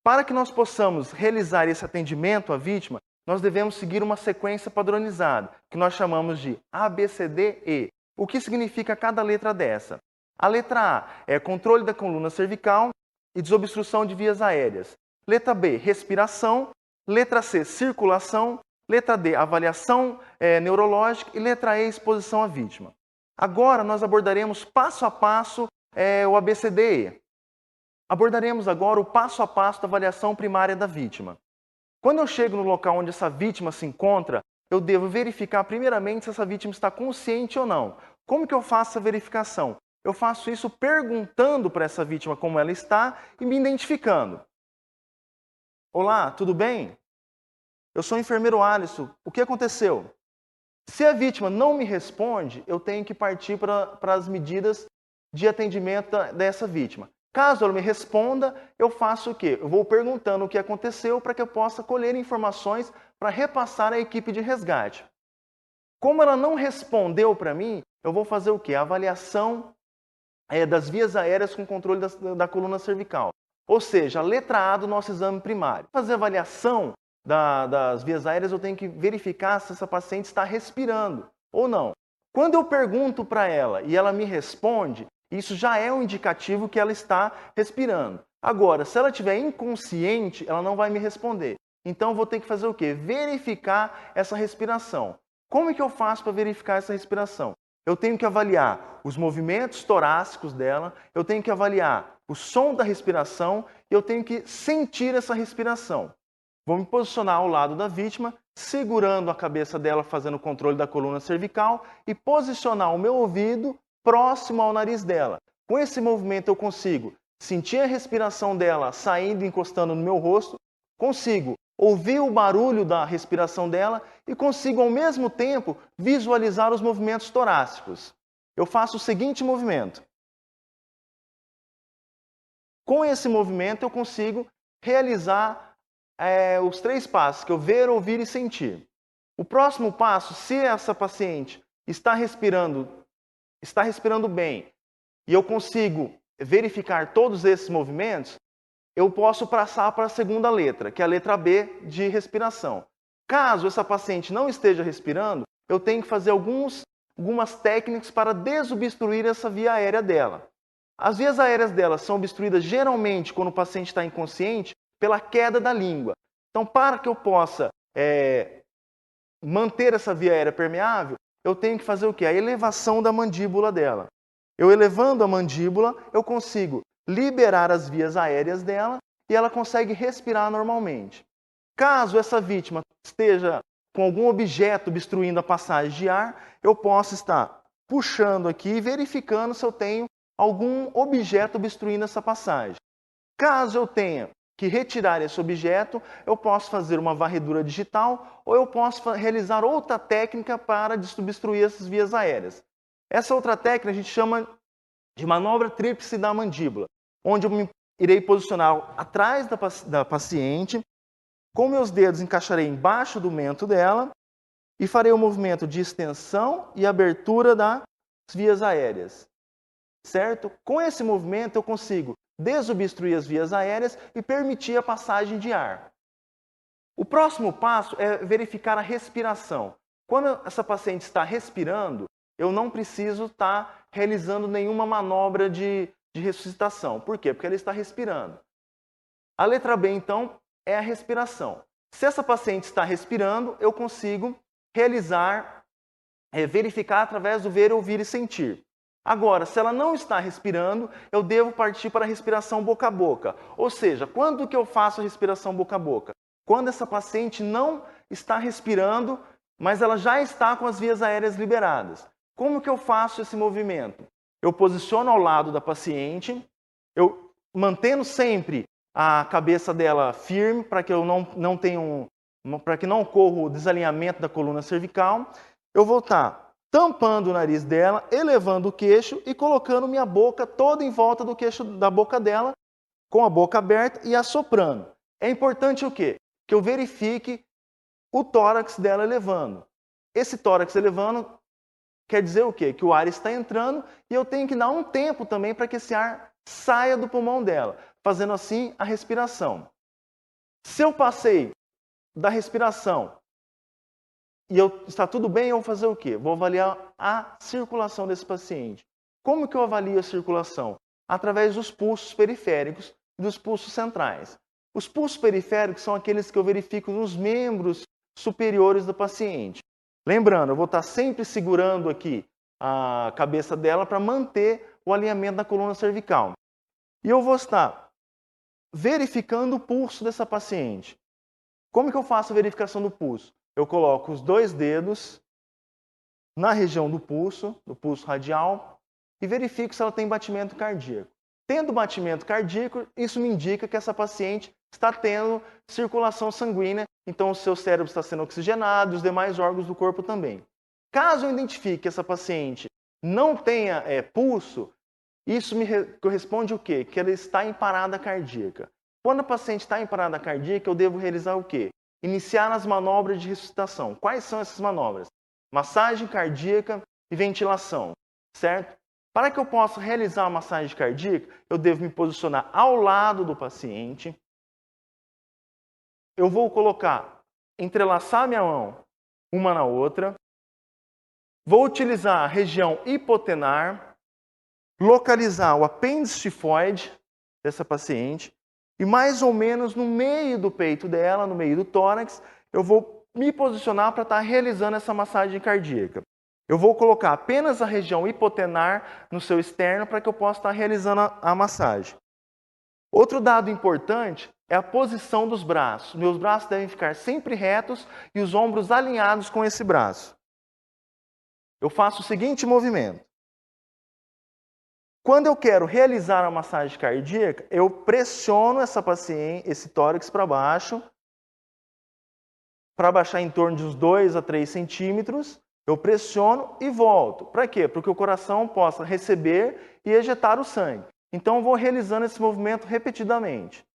Para que nós possamos realizar esse atendimento à vítima, nós devemos seguir uma sequência padronizada, que nós chamamos de ABCDE. O que significa cada letra dessa? A letra A é controle da coluna cervical e desobstrução de vias aéreas. Letra B, respiração. Letra C, circulação. Letra D, avaliação neurológica. E letra E, exposição à vítima. Agora nós abordaremos passo a passo o ABCDE. Abordaremos agora o passo a passo da avaliação primária da vítima. Quando eu chego no local onde essa vítima se encontra, eu devo verificar primeiramente se essa vítima está consciente ou não. Como que eu faço essa verificação? Eu faço isso perguntando para essa vítima como ela está e me identificando. Olá, tudo bem? Eu sou o enfermeiro Alisson. O que aconteceu? Se a vítima não me responde, eu tenho que partir para as medidas de atendimento dessa vítima. Caso ela me responda, eu faço o quê? Eu vou perguntando o que aconteceu para que eu possa colher informações para repassar à equipe de resgate. Como ela não respondeu para mim, eu vou fazer o quê? A avaliação das vias aéreas com controle da coluna cervical. Ou seja, a letra A do nosso exame primário. Para fazer a avaliação das vias aéreas, eu tenho que verificar se essa paciente está respirando ou não. Quando eu pergunto para ela e ela me responde, isso já é um indicativo que ela está respirando. Agora, se ela estiver inconsciente, ela não vai me responder. Então, eu vou ter que fazer o quê? Verificar essa respiração. Como é que eu faço para verificar essa respiração? Eu tenho que avaliar os movimentos torácicos dela, eu tenho que avaliar o som da respiração e eu tenho que sentir essa respiração. Vou me posicionar ao lado da vítima, segurando a cabeça dela, fazendo o controle da coluna cervical e posicionar o meu ouvido próximo ao nariz dela. Com esse movimento eu consigo sentir a respiração dela saindo e encostando no meu rosto, consigo ouvir o barulho da respiração dela e consigo ao mesmo tempo visualizar os movimentos torácicos. Eu faço o seguinte movimento. Com esse movimento eu consigo realizar os 3 passos, que eu ver, ouvir e sentir. O próximo passo, se essa paciente está respirando bem e eu consigo verificar todos esses movimentos, eu posso passar para a segunda letra, que é a letra B de respiração. Caso essa paciente não esteja respirando, eu tenho que fazer algumas técnicas para desobstruir essa via aérea dela. As vias aéreas dela são obstruídas geralmente quando o paciente está inconsciente pela queda da língua. Então, para que eu possa manter essa via aérea permeável, eu tenho que fazer o quê? A elevação da mandíbula dela. Eu elevando a mandíbula, eu consigo liberar as vias aéreas dela e ela consegue respirar normalmente. Caso essa vítima esteja com algum objeto obstruindo a passagem de ar, eu posso estar puxando aqui e verificando se eu tenho algum objeto obstruindo essa passagem. Caso eu tenha que retirar esse objeto, eu posso fazer uma varredura digital ou eu posso realizar outra técnica para desobstruir essas vias aéreas. Essa outra técnica a gente chama de manobra tríplice da mandíbula, onde eu me irei posicionar atrás da paciente, com meus dedos encaixarei embaixo do mento dela e farei o movimento de extensão e abertura das vias aéreas. Certo? Com esse movimento eu consigo desobstruir as vias aéreas e permitir a passagem de ar. O próximo passo é verificar a respiração. Quando essa paciente está respirando, eu não preciso estar realizando nenhuma manobra de ressuscitação. Por quê? Porque ela está respirando. A letra B, então, é a respiração. Se essa paciente está respirando, eu consigo verificar através do ver, ouvir e sentir. Agora, se ela não está respirando, eu devo partir para a respiração boca a boca. Ou seja, quando que eu faço a respiração boca a boca? Quando essa paciente não está respirando, mas ela já está com as vias aéreas liberadas. Como que eu faço esse movimento? Eu posiciono ao lado da paciente, eu mantendo sempre a cabeça dela firme para que eu para que não ocorra o desalinhamento da coluna cervical. Eu vou estar tampando o nariz dela, elevando o queixo e colocando minha boca toda em volta do queixo da boca dela, com a boca aberta e assoprando. É importante o quê? Que eu verifique o tórax dela elevando. Esse tórax elevando quer dizer o quê? Que o ar está entrando e eu tenho que dar um tempo também para que esse ar saia do pulmão dela, fazendo assim a respiração. Se eu passei da respiração e está tudo bem, eu vou fazer o quê? Vou avaliar a circulação desse paciente. Como que eu avalio a circulação? Através dos pulsos periféricos e dos pulsos centrais. Os pulsos periféricos são aqueles que eu verifico nos membros superiores do paciente. Lembrando, eu vou estar sempre segurando aqui a cabeça dela para manter o alinhamento da coluna cervical. E eu vou estar verificando o pulso dessa paciente. Como que eu faço a verificação do pulso? Eu coloco os 2 dedos na região do pulso radial, e verifico se ela tem batimento cardíaco. Tendo batimento cardíaco, isso me indica que essa paciente está tendo circulação sanguínea, então o seu cérebro está sendo oxigenado e os demais órgãos do corpo também. Caso eu identifique que essa paciente não tenha pulso, isso me corresponde o quê? Que ela está em parada cardíaca. Quando a paciente está em parada cardíaca, eu devo realizar o quê? Iniciar as manobras de ressuscitação. Quais são essas manobras? Massagem cardíaca e ventilação, certo? Para que eu possa realizar a massagem cardíaca, eu devo me posicionar ao lado do paciente. Eu vou entrelaçar minha mão uma na outra. Vou utilizar a região hipotenar, localizar o apêndice tifoide dessa paciente e mais ou menos no meio do peito dela, no meio do tórax, eu vou me posicionar para estar realizando essa massagem cardíaca. Eu vou colocar apenas a região hipotenar no seu externo para que eu possa estar realizando a massagem. Outro dado importante é a posição dos braços. Meus braços devem ficar sempre retos e os ombros alinhados com esse braço. Eu faço o seguinte movimento. Quando eu quero realizar a massagem cardíaca, eu pressiono esse tórax para baixo, para baixar em torno de uns 2 a 3 centímetros. Eu pressiono e volto. Para quê? Para que o coração possa receber e ejetar o sangue. Então, eu vou realizando esse movimento repetidamente.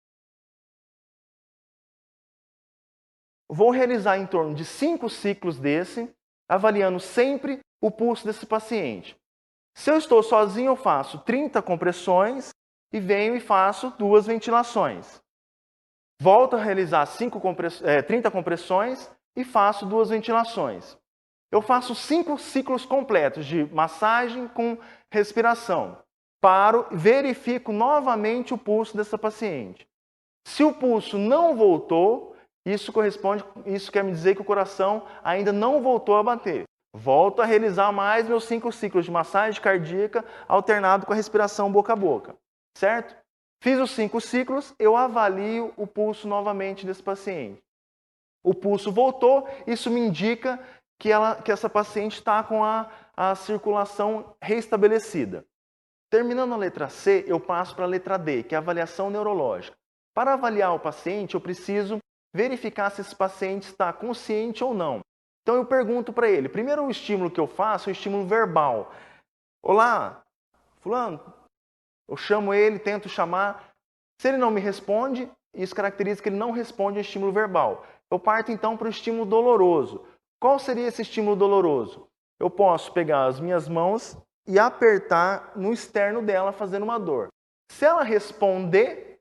Vou realizar em torno de 5 ciclos desse, avaliando sempre o pulso desse paciente. Se eu estou sozinho, eu faço 30 compressões e venho e faço 2 ventilações. Volto a realizar 30 compressões e faço 2 ventilações. Eu faço 5 ciclos completos de massagem com respiração. Paro e verifico novamente o pulso dessa paciente. Se o pulso não voltou, isso quer me dizer que o coração ainda não voltou a bater. Volto a realizar mais meus 5 ciclos de massagem cardíaca alternado com a respiração boca a boca, certo? Fiz os 5 ciclos, eu avalio o pulso novamente desse paciente. O pulso voltou, isso me indica que essa paciente está com a circulação restabelecida. Terminando a letra C, eu passo para a letra D, que é a avaliação neurológica. Para avaliar o paciente, eu preciso verificar se esse paciente está consciente ou não. Então eu pergunto para ele, primeiro o estímulo que eu faço é o estímulo verbal. Olá, fulano. Eu chamo ele, tento chamar. Se ele não me responde, isso caracteriza que ele não responde ao estímulo verbal. Eu parto então para o estímulo doloroso. Qual seria esse estímulo doloroso? Eu posso pegar as minhas mãos e apertar no externo dela, fazendo uma dor. Se ela responder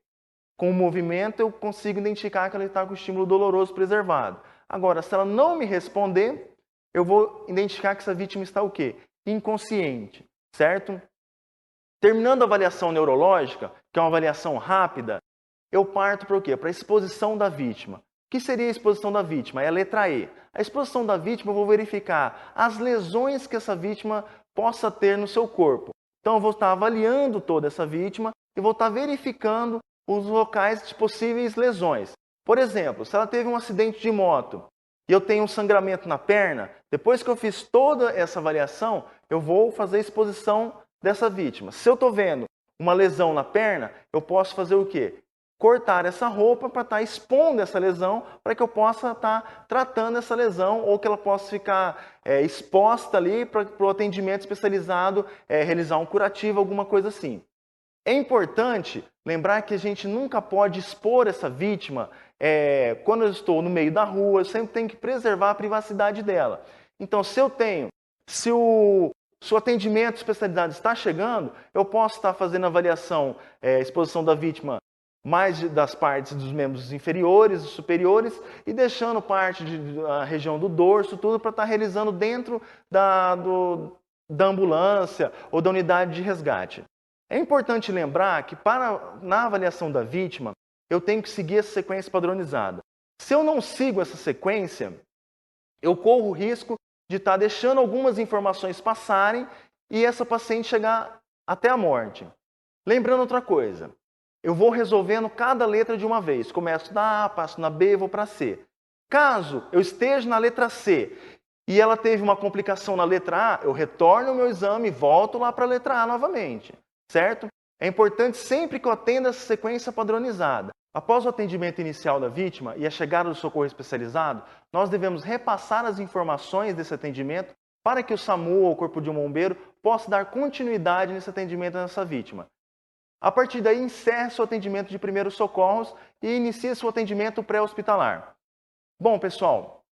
com o movimento, eu consigo identificar que ela está com o estímulo doloroso preservado. Agora, se ela não me responder, eu vou identificar que essa vítima está o quê? Inconsciente, certo? Terminando a avaliação neurológica, que é uma avaliação rápida, eu parto para o quê? Para a exposição da vítima. O que seria a exposição da vítima? É a letra E. A exposição da vítima, eu vou verificar as lesões que essa vítima possa ter no seu corpo. Então, eu vou estar avaliando toda essa vítima e vou estar verificando os locais de possíveis lesões. Por exemplo, se ela teve um acidente de moto e eu tenho um sangramento na perna, depois que eu fiz toda essa avaliação, eu vou fazer a exposição dessa vítima. Se eu estou vendo uma lesão na perna, eu posso fazer o quê? Cortar essa roupa para estar expondo essa lesão, para que eu possa estar tratando essa lesão ou que ela possa ficar exposta ali para o atendimento especializado, realizar um curativo, alguma coisa assim. É importante lembrar que a gente nunca pode expor essa vítima quando eu estou no meio da rua, eu sempre tenho que preservar a privacidade dela. Então, se o atendimento especializado está chegando, eu posso estar fazendo avaliação, exposição da vítima mais das partes dos membros inferiores e superiores e deixando parte da região do dorso, tudo para estar realizando dentro da ambulância ou da unidade de resgate. É importante lembrar que na avaliação da vítima, eu tenho que seguir essa sequência padronizada. Se eu não sigo essa sequência, eu corro o risco de estar deixando algumas informações passarem e essa paciente chegar até a morte. Lembrando outra coisa, eu vou resolvendo cada letra de uma vez. Começo na A, passo na B, vou para C. Caso eu esteja na letra C e ela teve uma complicação na letra A, eu retorno o meu exame e volto lá para a letra A novamente. Certo? É importante sempre que eu atenda essa sequência padronizada. Após o atendimento inicial da vítima e a chegada do socorro especializado, nós devemos repassar as informações desse atendimento para que o SAMU ou o Corpo de Bombeiro possa dar continuidade nesse atendimento dessa vítima. A partir daí, encerre seu atendimento de primeiros socorros e inicie seu atendimento pré-hospitalar. Bom, pessoal,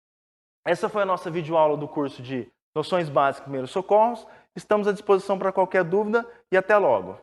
essa foi a nossa videoaula do curso de Noções Básicas de Primeiros Socorros. Estamos à disposição para qualquer dúvida e até logo!